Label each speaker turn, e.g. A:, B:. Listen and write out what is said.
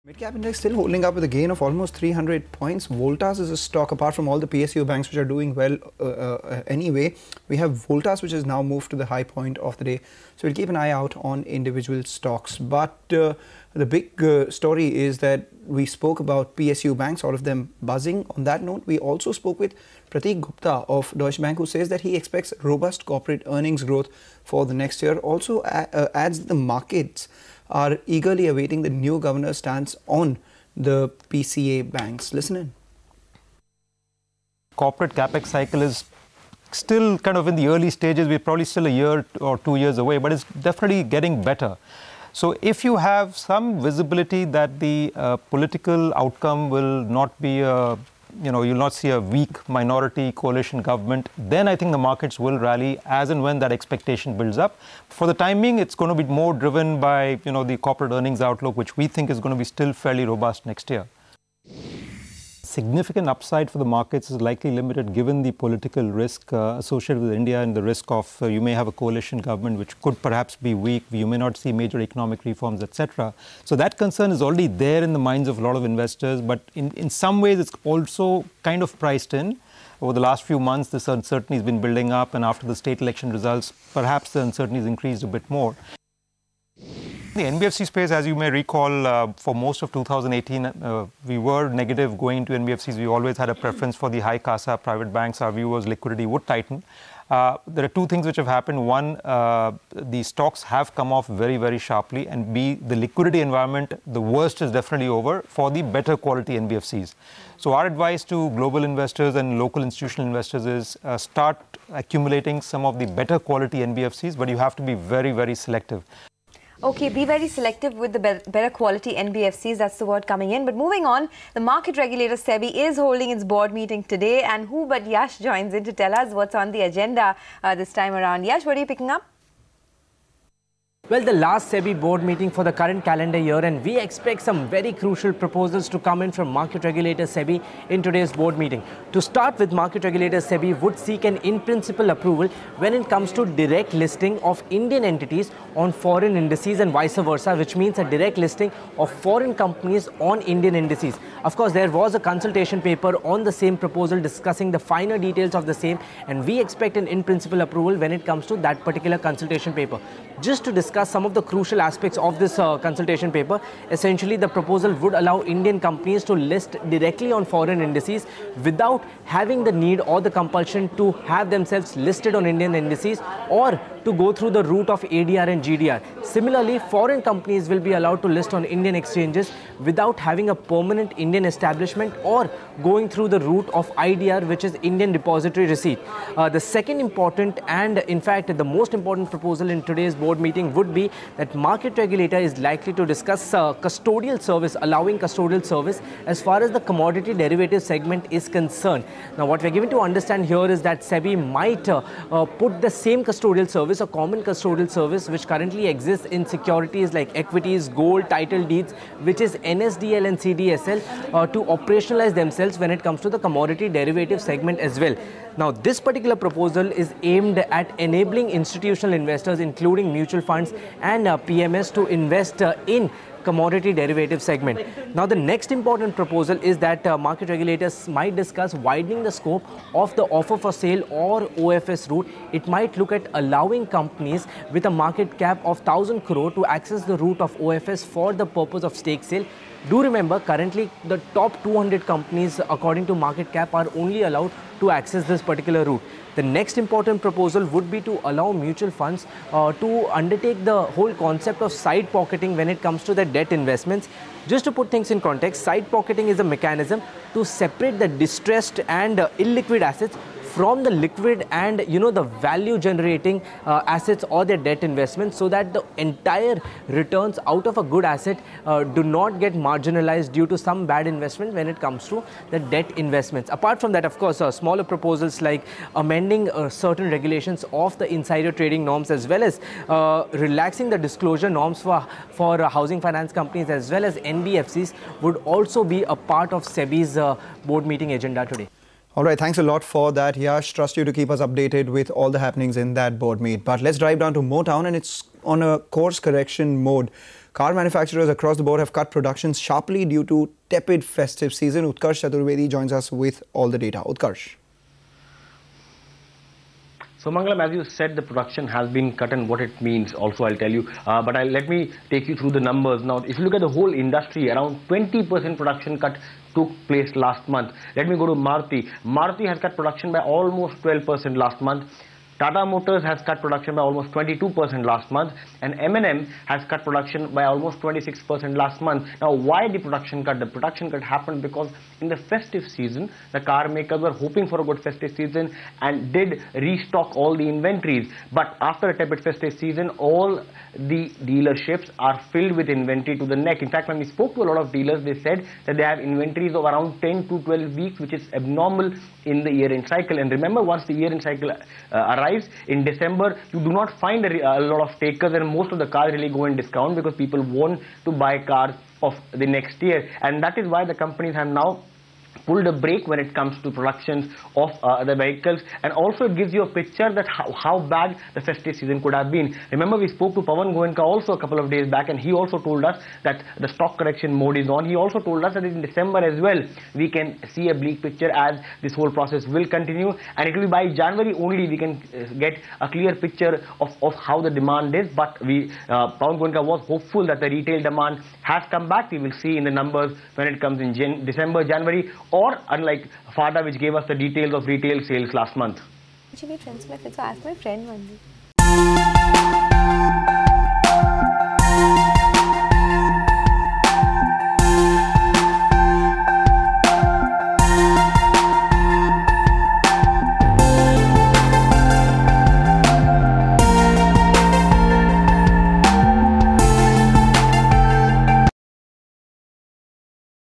A: Mid-cap index still holding up with a gain of almost 300 points. Voltas is a stock, apart from all the PSU banks which are doing well anyway. We have Voltas, which has now moved to the high point of the day. So we'll keep an eye out on individual stocks. But the big story is that we spoke about PSU banks, all of them buzzing. On that note, we also spoke with Prateek Gupta of Deutsche Bank, who says that he expects robust corporate earnings growth for the next year. Also adds that the markets are eagerly awaiting the new governor's stance on the PCA banks. Listen in.
B: Corporate capex cycle is still kind of in the early stages. We're probably still a year or 2 years away, but it's definitely getting better. So if you have some visibility that the political outcome will not be you'll not see a weak minority coalition government, then I think the markets will rally as and when that expectation builds up. For the time being, it's going to be more driven by, the corporate earnings outlook, which we think is going to be still fairly robust next year. Significant upside for the markets is likely limited given the political risk associated with India and the risk of you may have a coalition government which could perhaps be weak, you may not see major economic reforms, etc. So that concern is already there in the minds of a lot of investors, but in some ways it's also kind of priced in. Over the last few months, this uncertainty has been building up, and after the state election results, perhaps the uncertainty has increased a bit more. The NBFC space, as you may recall, for most of 2018, we were negative going into NBFCs. We always had a preference for the high CASA private banks. Our view was liquidity would tighten. There are two things which have happened. One, the stocks have come off very, very sharply. And B, the liquidity environment, the worst is definitely over for the better quality NBFCs. So our advice to global investors and local institutional investors is start accumulating some of the better quality NBFCs, but you have to be very, very selective.
C: Okay, be very selective with the better quality NBFCs. That's the word coming in. But moving on, the market regulator SEBI is holding its board meeting today. And who but Yash joins in to tell us what's on the agenda this time around. Yash, what are you picking up?
D: Well, the last SEBI board meeting for the current calendar year, and we expect some very crucial proposals to come in from market regulator SEBI in today's board meeting. To start with, market regulator SEBI would seek an in-principle approval when it comes to direct listing of Indian entities on foreign indices and vice versa, which means a direct listing of foreign companies on Indian indices. Of course, there was a consultation paper on the same proposal discussing the finer details of the same, and we expect an in-principle approval when it comes to that particular consultation paper. Just to discuss some of the crucial aspects of this consultation paper, essentially the proposal would allow Indian companies to list directly on foreign indices without having the need or the compulsion to have themselves listed on Indian indices or to go through the route of ADR and GDR. Similarly, foreign companies will be allowed to list on Indian exchanges without having a permanent Indian establishment or going through the route of IDR, which is Indian Depository Receipt. The second important and in fact the most important proposal in today's board meeting would be that market regulator is likely to discuss custodial service, allowing custodial service as far as the commodity derivative segment is concerned. Now, what we're given to understand here is that SEBI might put the same custodial service, a common custodial service which currently exists in securities like equities, gold, title deeds, which is NSDL and CDSL, to operationalize themselves when it comes to the commodity derivative segment as well. Now, this particular proposal is aimed at enabling institutional investors, including mutual funds and PMS, to invest in commodity derivative segment. Now, the next important proposal is that market regulators might discuss widening the scope of the offer for sale or OFS route. It might look at allowing companies with a market cap of 1,000 crore to access the route of OFS for the purpose of stake sale. Do remember, currently the top 200 companies according to market cap are only allowed to access this particular route. The next important proposal would be to allow mutual funds to undertake the whole concept of side pocketing when it comes to the debt investments. Just to put things in context, side pocketing is a mechanism to separate the distressed and illiquid assets from the liquid and the value generating assets or their debt investments, so that the entire returns out of a good asset do not get marginalized due to some bad investment when it comes to the debt investments. Apart from that, of course, smaller proposals like amending certain regulations of the insider trading norms, as well as relaxing the disclosure norms for housing finance companies as well as NBFCs would also be a part of SEBI's board meeting agenda today.
A: All right, thanks a lot for that, Yash. Trust you to keep us updated with all the happenings in that board meet. But let's drive down to Motown, and it's on a course correction mode. Car manufacturers across the board have cut productions sharply due to tepid festive season. Utkarsh Chaturvedi joins us with all the data. Utkarsh.
E: So Mangalam, as you said, the production has been cut, and what it means also I'll tell you. But let me take you through the numbers. Now, if you look at the whole industry, around 20% production cut took place last month. Let me go to Maruti. Maruti has cut production by almost 12% last month. Tata Motors has cut production by almost 22% last month, and M&M has cut production by almost 26% last month. Now, why the production cut? The production cut happened because in the festive season, the car makers were hoping for a good festive season and did restock all the inventories. But after a tepid festive season, all the dealerships are filled with inventory to the neck. In fact, when we spoke to a lot of dealers, they said that they have inventories of around 10 to 12 weeks, which is abnormal in the year-end cycle. And remember, once the year-end cycle arrives in December, you do not find a lot of takers, and most of the cars really go in discount because people want to buy cars of the next year. And that is why the companies have now pulled a break when it comes to productions of the vehicles, and also it gives you a picture that how bad the festive season could have been. Remember, we spoke to Pawan Goenka also a couple of days back, and he also told us that the stock correction mode is on. He also told us that in December as well we can see a bleak picture as this whole process will continue, and it will be by January only we can get a clear picture of how the demand is. But Pawan Goenka was hopeful that the retail demand has come back. We will see in the numbers when it comes in December, January, or unlike FADA, which gave us the details of retail sales last month.
C: Ask my friend one day.